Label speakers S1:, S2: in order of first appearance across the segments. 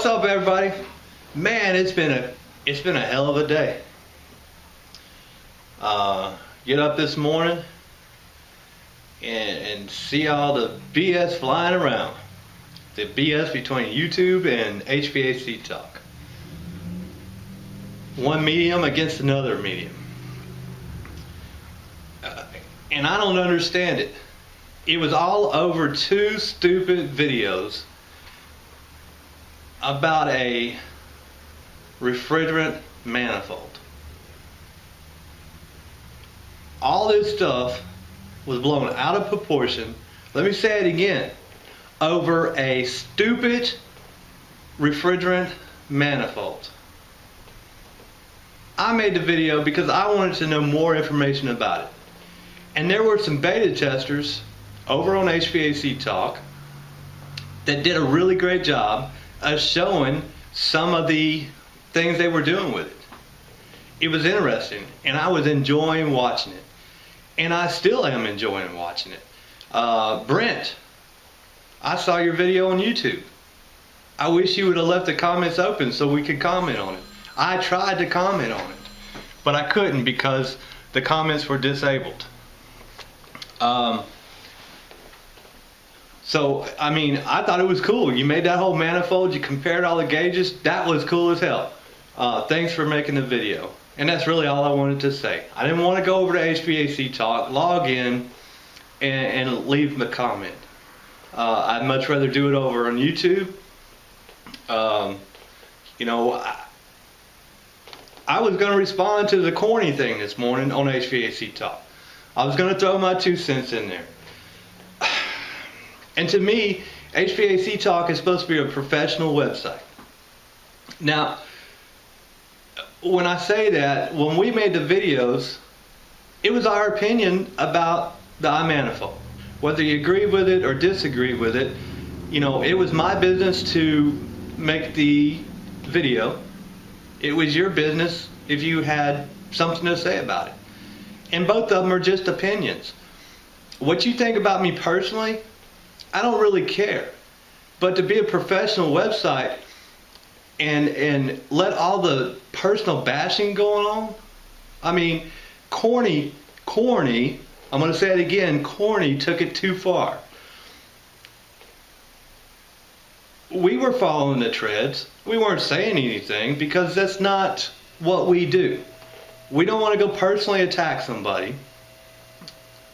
S1: What's up, everybody? Man, it's been a hell of a day. Get up this morning and see all the BS flying around. The BS between YouTube and HVAC talk. One medium against another medium. And I don't understand it. It was all over two stupid videos about a refrigerant manifold. All this stuff was blown out of proportion. Let me say it again. Over a stupid refrigerant manifold. I made the video because I wanted to know more information about it. And there were some beta testers over on HVAC Talk that did a really great job of showing some of the things they were doing with it. It was interesting, and I was enjoying watching it. And I still am enjoying watching it. Brent, I saw your video on YouTube. I wish you would have left the comments open so we could comment on it. I tried to comment on it, but I couldn't because the comments were disabled. So, I mean, I thought it was cool. You made that whole manifold, you compared all the gauges. That was cool as hell. Thanks for making the video. And that's really all I wanted to say. I didn't want to go over to HVAC Talk, log in, and leave the comment. I'd much rather do it over on YouTube. You know, I was going to respond to the corny thing this morning on HVAC Talk. I was going to throw my 2 cents in there. And to me, HVAC Talk is supposed to be a professional website. Now, when I say that, when we made the videos, it was our opinion about the iManifold. Whether you agree with it or disagree with it, you know, it was my business to make the video. It was your business if you had something to say about it. And both of them are just opinions. What you think about me personally, I don't really care. But to be a professional website and let all the personal bashing going on, I mean, corny, I'm going to say it again, corny took it too far. We were following the treads. We weren't saying anything because that's not what we do. We don't want to go personally attack somebody.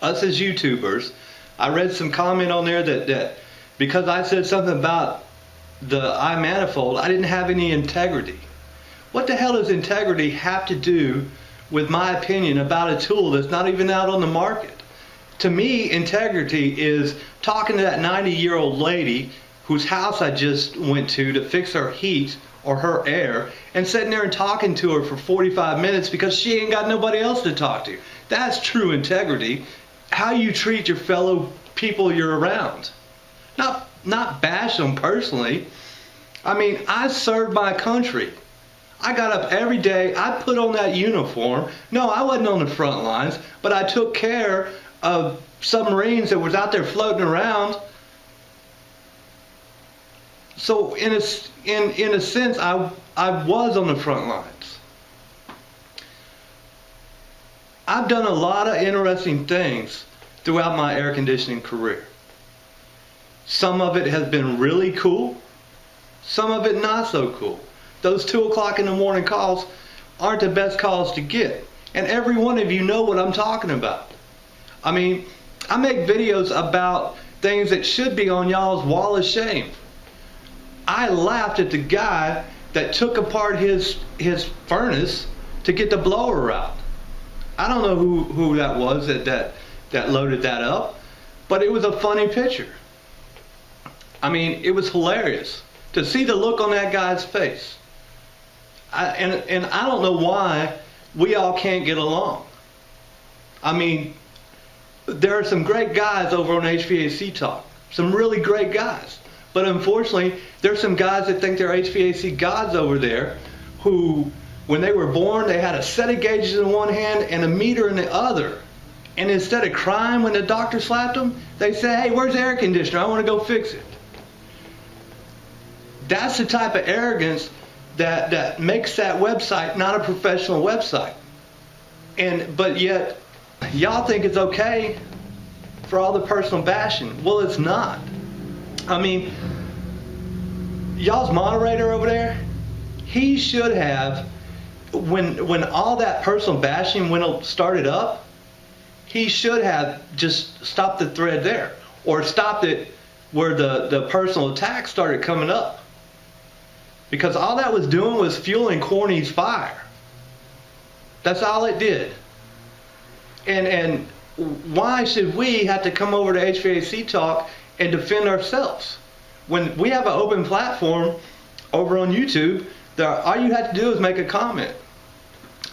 S1: Us as YouTubers, I read some comment on there that because I said something about the iManifold, I didn't have any integrity. What the hell does integrity have to do with my opinion about a tool that's not even out on the market? To me, integrity is talking to that 90-year-old lady whose house I just went to fix her heat or her air, and sitting there and talking to her for 45 minutes because she ain't got nobody else to talk to. That's true integrity. How you treat your fellow people you're around. Not bash them personally. I mean, I served my country. I got up every day, I put on that uniform. No, I wasn't on the front lines, but I took care of submarines that was out there floating around. So in a sense, I was on the front lines. I've done a lot of interesting things throughout my air conditioning career. Some of it has been really cool. Some of it not so cool. Those 2 o'clock in the morning calls aren't the best calls to get. And every one of you know what I'm talking about. I mean, I make videos about things that should be on y'all's wall of shame. I laughed at the guy that took apart his furnace to get the blower out. I don't know who that was that loaded that up, but it was a funny picture. I mean, it was hilarious to see the look on that guy's face. And I don't know why we all can't get along. I mean, there are some great guys over on HVAC Talk. Some really great guys. But unfortunately, there's some guys that think they're HVAC gods over there who, when they were born, they had a set of gauges in one hand and a meter in the other. And instead of crying when the doctor slapped them, they say, hey, where's the air conditioner? I want to go fix it. That's the type of arrogance that makes that website not a professional website. But yet, y'all think it's okay for all the personal bashing. Well, it's not. I mean, y'all's moderator over there, he should have, when all that personal bashing started up, he should have just stopped the thread there, or stopped it where the personal attacks started coming up. Because all that was doing was fueling Corny's fire. That's all it did. And why should we have to come over to HVAC Talk and defend ourselves? When we have an open platform over on YouTube, all you have to do is make a comment.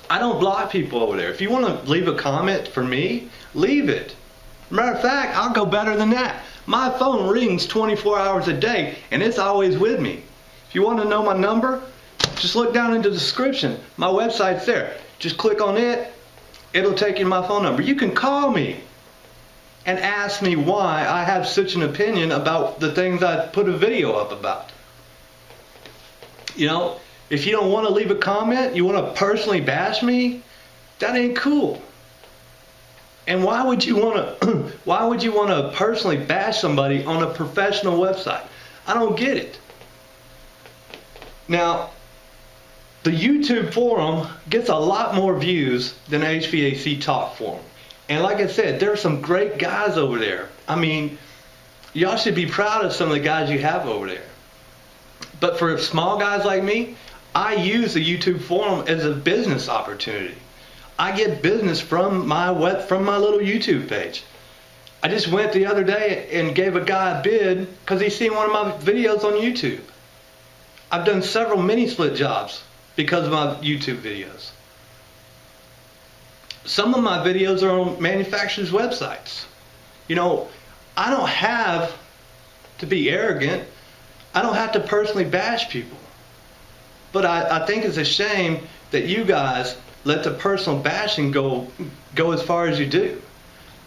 S1: I don't block people over there. If you want to leave a comment for me, leave it. Matter of fact, I'll go better than that. My phone rings 24 hours a day, and it's always with me. If you want to know my number, just look down in the description. My website's there. Just click on it. It'll take you to my phone number. You can call me and ask me why I have such an opinion about the things I put a video up about. You know, if you don't want to leave a comment, you want to personally bash me, that ain't cool. And why would you want to personally bash somebody on a professional website? I don't get it. Now, the YouTube forum gets a lot more views than HVAC Talk forum. And like I said, there are some great guys over there. I mean, y'all should be proud of some of the guys you have over there. But for small guys like me, I use the YouTube forum as a business opportunity. I get business from my little YouTube page. I just went the other day and gave a guy a bid because he's seen one of my videos on YouTube. I've done several mini split jobs because of my YouTube videos. Some of my videos are on manufacturers' websites. You know, I don't have to be arrogant. I don't have to personally bash people. But I think it's a shame that you guys let the personal bashing go as far as you do.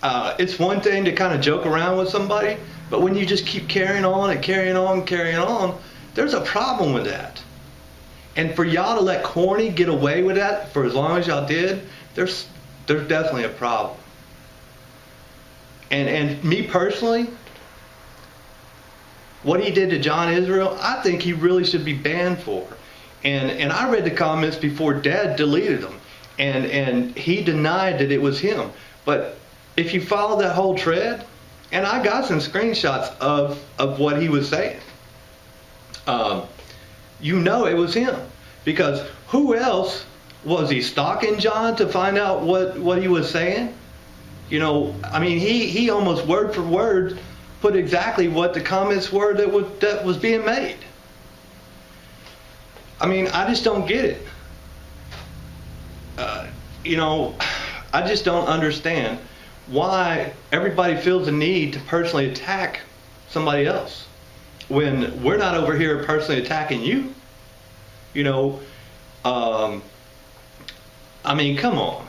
S1: It's one thing to kind of joke around with somebody, but when you just keep carrying on and carrying on and carrying on, there's a problem with that. And for y'all to let Corny get away with that for as long as y'all did, there's definitely a problem. And me personally, what he did to John Israel, I think he really should be banned for. And I read the comments before Dad deleted them, and he denied that it was him. But if you follow that whole thread, and I got some screenshots of what he was saying, you know it was him. Because who else was he stalking John to find out what he was saying? You know, I mean, he almost word for word put exactly what the comments were that was being made. I mean, I just don't get it. You know, I just don't understand why everybody feels the need to personally attack somebody else when we're not over here personally attacking you. You know, I mean, come on.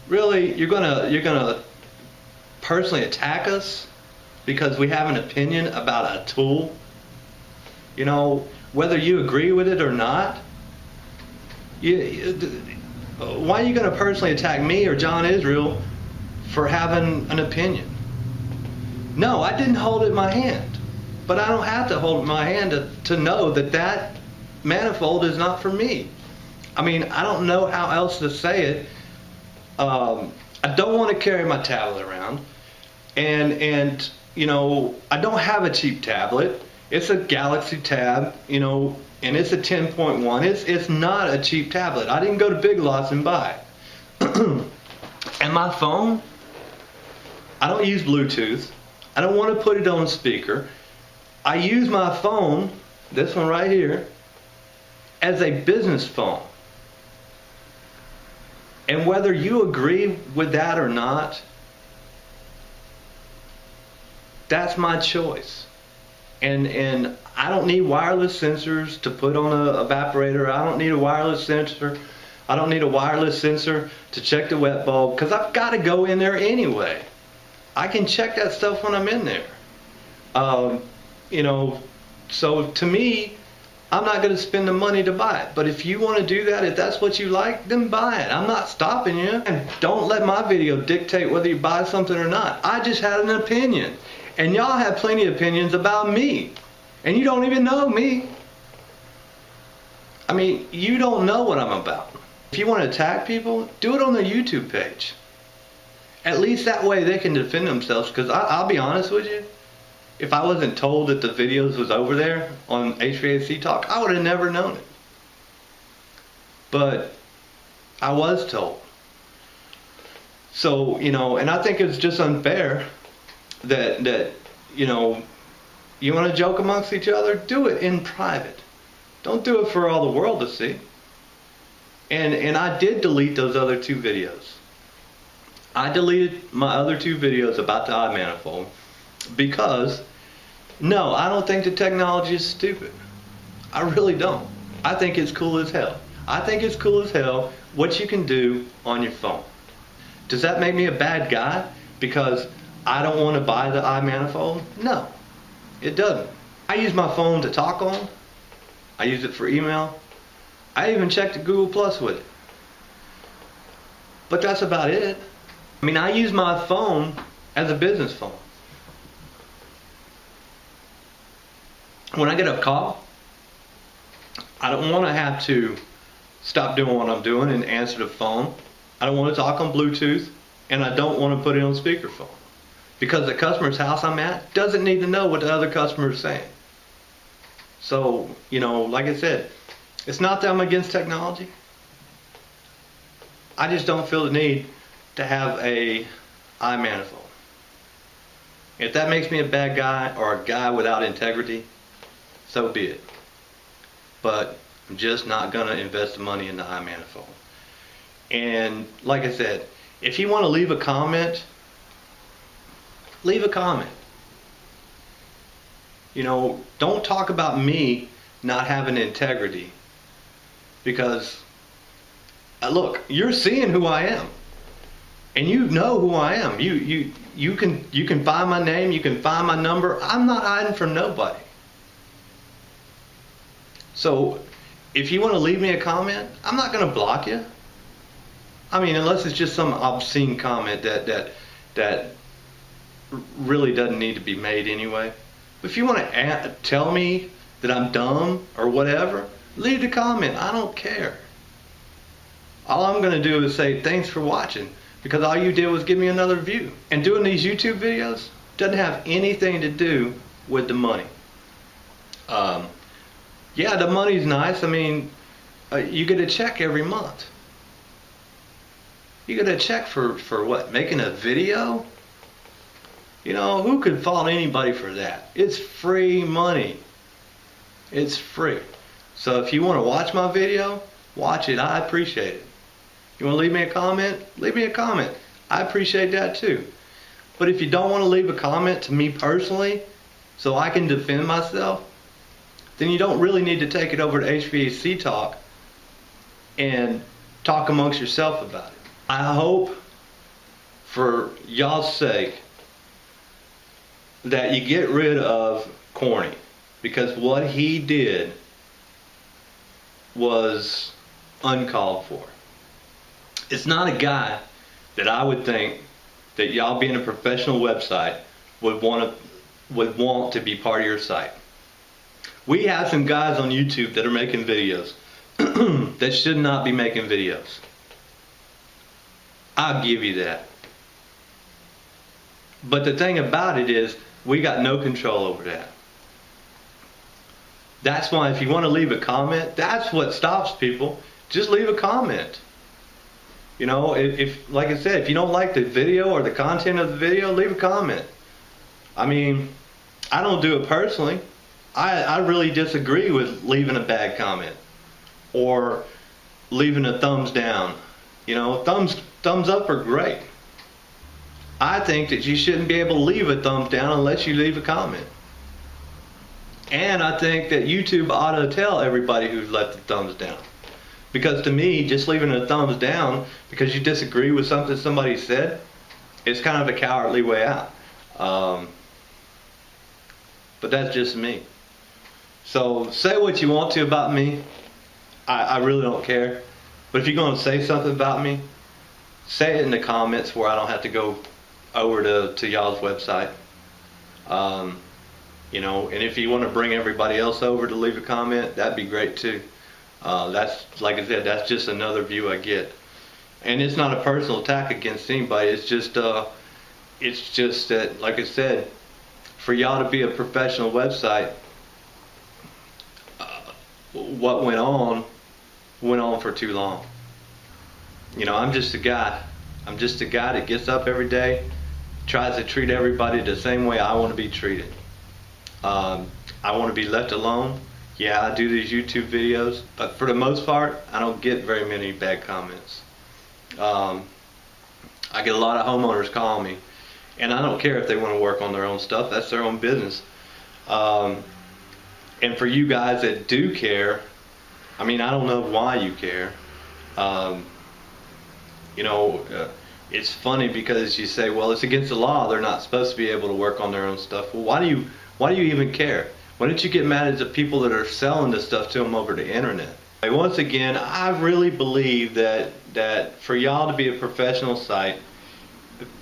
S1: Really, you're gonna personally attack us because we have an opinion about a tool? You know, whether you agree with it or not, why are you going to personally attack me or John Israel for having an opinion? No, I didn't hold it in my hand, but I don't have to hold it in my hand to know that manifold is not for me. I mean, I don't know how else to say it. I don't want to carry my tablet around, and you know, I don't have a cheap tablet. It's a Galaxy Tab, you know, and it's a 10.1. It's not a cheap tablet. I didn't go to Big Lots and buy it. And my phone, I don't use Bluetooth. I don't want to put it on speaker. I use my phone, this one right here, as a business phone. And whether you agree with that or not, that's my choice. And I don't need wireless sensors to put on an evaporator. I don't need a wireless sensor. I don't need a wireless sensor to check the wet bulb because I've got to go in there anyway. I can check that stuff when I'm in there. You know, so to me, I'm not going to spend the money to buy it. But if you want to do that, if that's what you like, then buy it. I'm not stopping you. And don't let my video dictate whether you buy something or not. I just had an opinion. And y'all have plenty of opinions about me. And you don't even know me. I mean, you don't know what I'm about. If you want to attack people, do it on their YouTube page. At least that way they can defend themselves. Because I'll be honest with you, if I wasn't told that the videos was over there on HVAC Talk, I would have never known it. But I was told. So, you know, and I think it's just unfair that you know, you want to joke amongst each other, do it in private. Don't do it for all the world to see. And I did delete those other 2 videos. I deleted my other 2 videos about the eye manifold because, no, I don't think the technology is stupid. I really don't. I think it's cool as hell. I think it's cool as hell what you can do on your phone. Does that make me a bad guy because I don't want to buy the eye manifold? No, it doesn't. I use my phone to talk on. I use it for email. I even checked the Google Plus with it. But that's about it. I mean, I use my phone as a business phone. When I get a call, I don't want to have to stop doing what I'm doing and answer the phone. I don't want to talk on Bluetooth, and I don't want to put it on speakerphone. Because the customer's house I'm at doesn't need to know what the other customer is saying. So, you know, like I said, it's not that I'm against technology. I just don't feel the need to have a eye manifold. If that makes me a bad guy or a guy without integrity, so be it. But I'm just not going to invest the money in the eye manifold. And like I said, if you want to leave a comment, leave a comment. You know, don't talk about me not having integrity. Because, look, you're seeing who I am. And you know who I am. You can find my name, you can find my number. I'm not hiding from nobody. So, if you want to leave me a comment, I'm not going to block you. I mean, unless it's just some obscene comment that really doesn't need to be made anyway. If you want to tell me that I'm dumb or whatever, leave the comment. I don't care. All I'm going to do is say thanks for watching, because all you did was give me another view. And doing these YouTube videos doesn't have anything to do with the money. Yeah, the money's nice. I mean, you get a check every month. You get a check for what? Making a video? You know, who could fault anybody for that? It's free money. It's free. So if you want to watch my video, watch it. I appreciate it. You want to leave me a comment? Leave me a comment. I appreciate that too. But if you don't want to leave a comment to me personally, so I can defend myself, then you don't really need to take it over to HVAC Talk and talk amongst yourself about it. I hope, for y'all's sake, that you get rid of Corny, because what he did was uncalled for. It's not a guy that I would think that y'all being a professional website would want to be part of your site. We have some guys on YouTube that are making videos that should not be making videos. I'll give you that. But the thing about it is, we got no control over that. That's why if you want to leave a comment, that's what stops people. Just leave a comment. You know, if like I said, if you don't like the video or the content of the video, leave a comment. I mean, I don't do it personally. I really disagree with leaving a bad comment or leaving a thumbs down. You know, thumbs up are great. I think that you shouldn't be able to leave a thumbs down unless you leave a comment. And I think that YouTube ought to tell everybody who's left the thumbs down. Because to me, just leaving a thumbs down because you disagree with something somebody said, is kind of a cowardly way out. But that's just me. So say what you want to about me. I really don't care. But if you're going to say something about me, say it in the comments where I don't have to go over to y'all's website. You know, and if you want to bring everybody else over to leave a comment, that'd be great too. That's, like I said, that's just another view I get. And it's not a personal attack against anybody. It's just that, like I said, for y'all to be a professional website, what went on for too long. You know, I'm just a guy. I'm just a guy that gets up every day, tries to treat everybody the same way I want to be treated. I want to be left alone. Yeah, I do these YouTube videos, but for the most part, I don't get very many bad comments. I get a lot of homeowners calling me, and I don't care if they want to work on their own stuff. That's their own business. And for you guys that do care, I mean, I don't know why you care. You know, it's funny because you say, well, it's against the law. They're not supposed to be able to work on their own stuff. Well, why do you even care? Why don't you get mad at the people that are selling this stuff to them over the internet? Once again, I really believe that for y'all to be a professional site,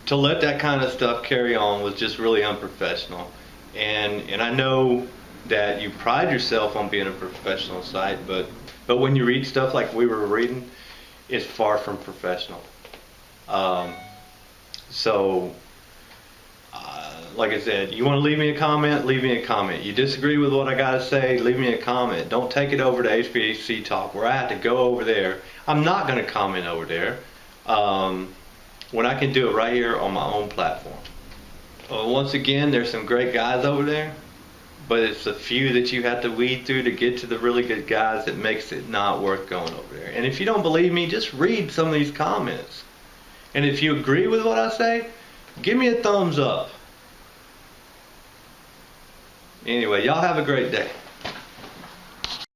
S1: to let that kind of stuff carry on was just really unprofessional. And I know that you pride yourself on being a professional site, but when you read stuff like we were reading, it's far from professional. Like I said, you want to leave me a comment, leave me a comment. You disagree with what I got to say, leave me a comment. Don't take it over to HVAC Talk where I have to go over there. I'm not going to comment over there when I can do it right here on my own platform. Once again, there's some great guys over there, but it's a few that you have to weed through to get to the really good guys that makes it not worth going over there. And if you don't believe me, just read some of these comments. And if you agree with what I say, give me a thumbs up. Anyway, y'all have a great day.